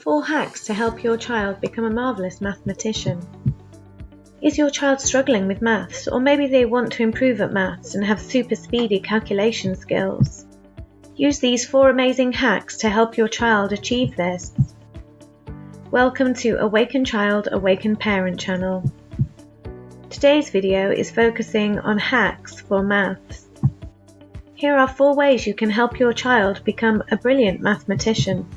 4 hacks to help your child become a marvellous mathematician. Is your child struggling with maths, or maybe they want to improve at maths and have super speedy calculation skills? Use these 4 amazing hacks to help your child achieve this. Welcome to Awaken Child, Awaken Parent channel. Today's video is focusing on hacks for maths. Here are 4 ways you can help your child become a brilliant mathematician.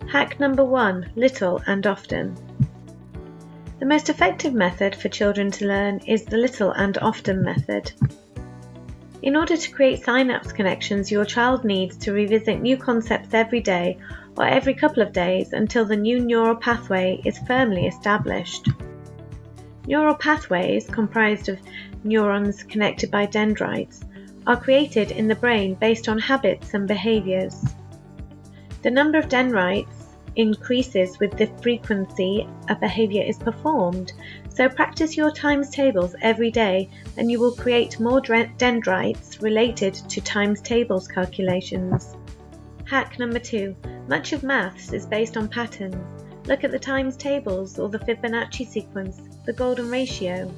Hack number 1, little and often. The most effective method for children to learn is the little and often method. In order to create synapse connections, your child needs to revisit new concepts every day or every couple of days until the new neural pathway is firmly established. Neural pathways, comprised of neurons connected by dendrites, are created in the brain based on habits and behaviours. The number of dendrites increases with the frequency a behaviour is performed, so practice your times tables every day and you will create more dendrites related to times tables calculations. Hack number 2. Much of maths is based on patterns. Look at the times tables or the Fibonacci sequence, the golden ratio.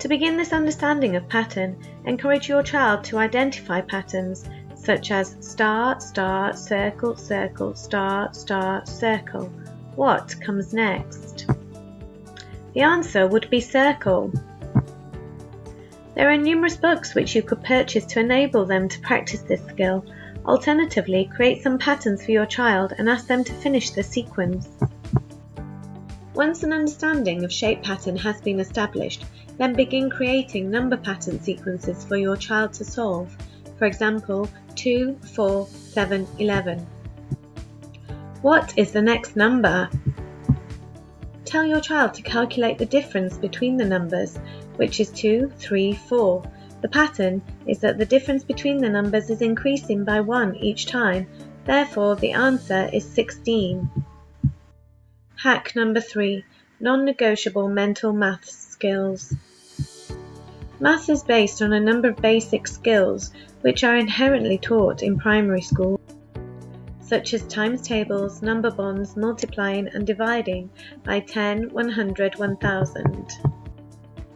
To begin this understanding of pattern, encourage your child to identify patterns such as star, star, circle, circle, star, star, circle. What comes next? The answer would be circle. There are numerous books which you could purchase to enable them to practice this skill. Alternatively, create some patterns for your child and ask them to finish the sequence. Once an understanding of shape pattern has been established, then begin creating number pattern sequences for your child to solve. For example, 2, 4, 7, 11. What is the next number? Tell your child to calculate the difference between the numbers, which is 2, 3, 4. The pattern is that the difference between the numbers is increasing by 1 each time, therefore the answer is 16. Hack number 3, non-negotiable mental maths skills. Maths is based on a number of basic skills which are inherently taught in primary school, such as times tables, number bonds, multiplying and dividing by 10, 100, 1000.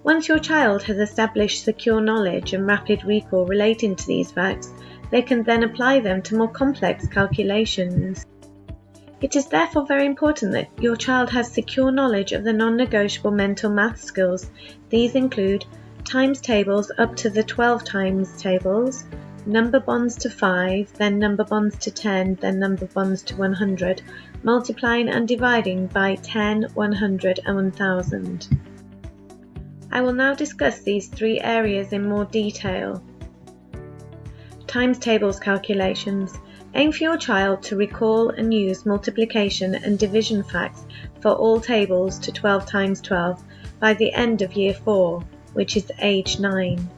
Once your child has established secure knowledge and rapid recall relating to these facts, they can then apply them to more complex calculations. It is therefore very important that your child has secure knowledge of the non-negotiable mental math skills. These include times tables up to the 12 times tables, number bonds to 5, then number bonds to 10, then number bonds to 100, multiplying and dividing by 10, 100 and 1000. I will now discuss these 3 areas in more detail. Times tables calculations. Aim for your child to recall and use multiplication and division facts for all tables to 12 times 12 by the end of year 4, which is age 9.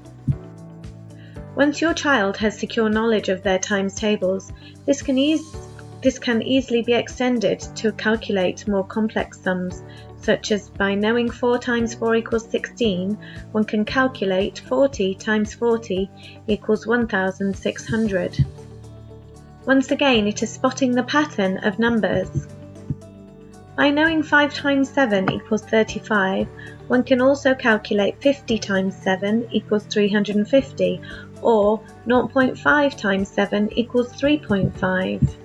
Once your child has secure knowledge of their times tables, this can easily be extended to calculate more complex sums, such as by knowing 4 times 4 equals 16, one can calculate 40 times 40 equals 1600. Once again, it is spotting the pattern of numbers. By knowing 5 times 7 equals 35, one can also calculate 50 times 7 equals 350, or 0.5 times 7 equals 3.5.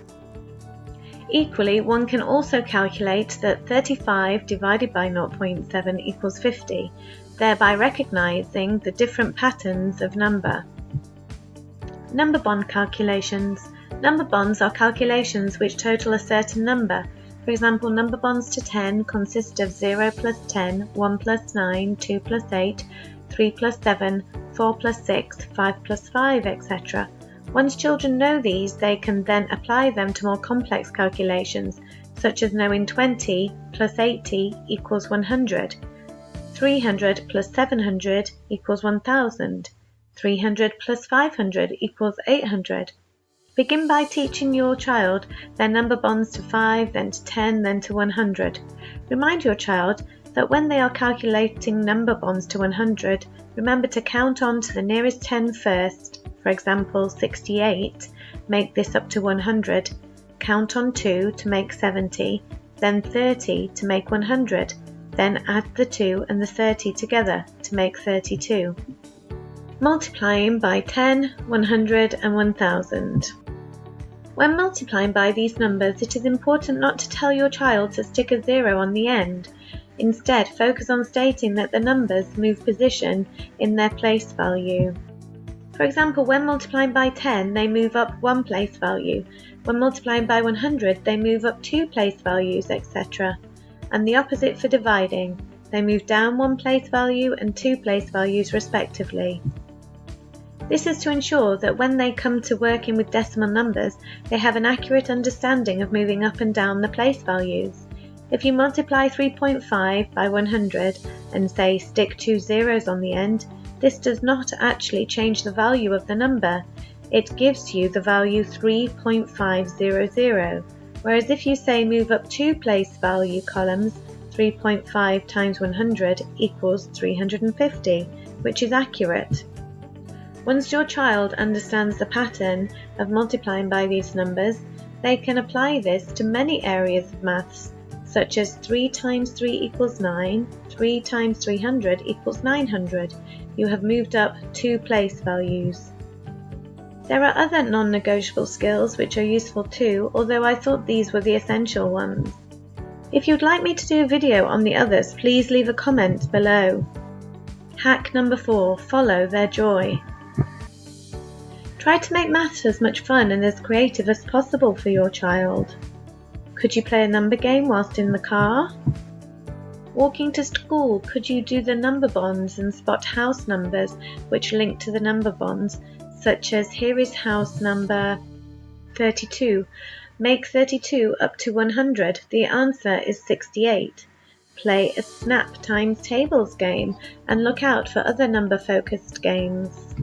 Equally, one can also calculate that 35 divided by 0.7 equals 50, thereby recognizing the different patterns of number. Number bond calculations. Number bonds are calculations which total a certain number. For example, number bonds to 10 consist of 0 plus 10, 1 plus 9, 2 plus 8, 3 plus 7, 4 plus 6, 5 plus 5, etc. Once children know these, they can then apply them to more complex calculations, such as knowing 20 plus 80 equals 100, 300 plus 700 equals 1000, 300 plus 500 equals 800. Begin by teaching your child their number bonds to 5, then to 10, then to 100. Remind your child that when they are calculating number bonds to 100, remember to count on to the nearest 10 first. For example, 68, make this up to 100. count on 2 to make 70, then 30 to make 100, then add the 2 and the 30 together to make 32. Multiplying by 10, 100 and 1000. When multiplying by these numbers, it is important not to tell your child to stick a 0 on the end. Instead, focus on stating that the numbers move position in their place value. For example, when multiplying by 10, they move up 1 place value. When multiplying by 100, they move up 2 place values, etc. And the opposite for dividing. They move down 1 place value and 2 place values respectively. This is to ensure that when they come to working with decimal numbers, they have an accurate understanding of moving up and down the place values. If you multiply 3.5 by 100 and say stick 2 zeros on the end, this does not actually change the value of the number. It gives you the value 3.500, whereas if you say move up 2 place value columns, 3.5 times 100 equals 350, which is accurate. Once your child understands the pattern of multiplying by these numbers, they can apply this to many areas of maths, such as 3 times 3 equals 9, 3 times 300 equals 900. You have moved up 2 place values. There are other non-negotiable skills which are useful too, although I thought these were the essential ones. If you'd like me to do a video on the others, please leave a comment below. Hack number 4, follow their joy. Try to make maths as much fun and as creative as possible for your child. Could you play a number game whilst in the car? Walking to school, could you do the number bonds and spot house numbers which link to the number bonds, such as here is house number 32. Make 32 up to 100. The answer is 68. Play a snap times tables game and look out for other number-focused games.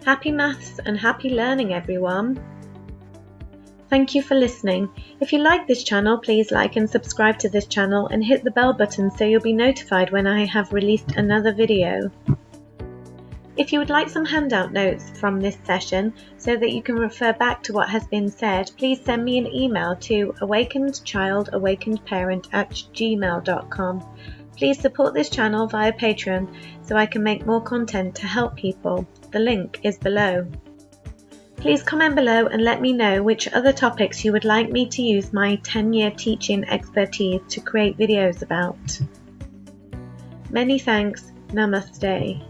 Happy maths and happy learning, everyone! Thank you for listening. If you like this channel, please like and subscribe to this channel and hit the bell button so you'll be notified when I have released another video. If you would like some handout notes from this session so that you can refer back to what has been said, please send me an email to awakenedchildawakenedparent@gmail.com. Please support this channel via Patreon so I can make more content to help people. The link is below. Please comment below and let me know which other topics you would like me to use my 10-year teaching expertise to create videos about. Many thanks. Namaste.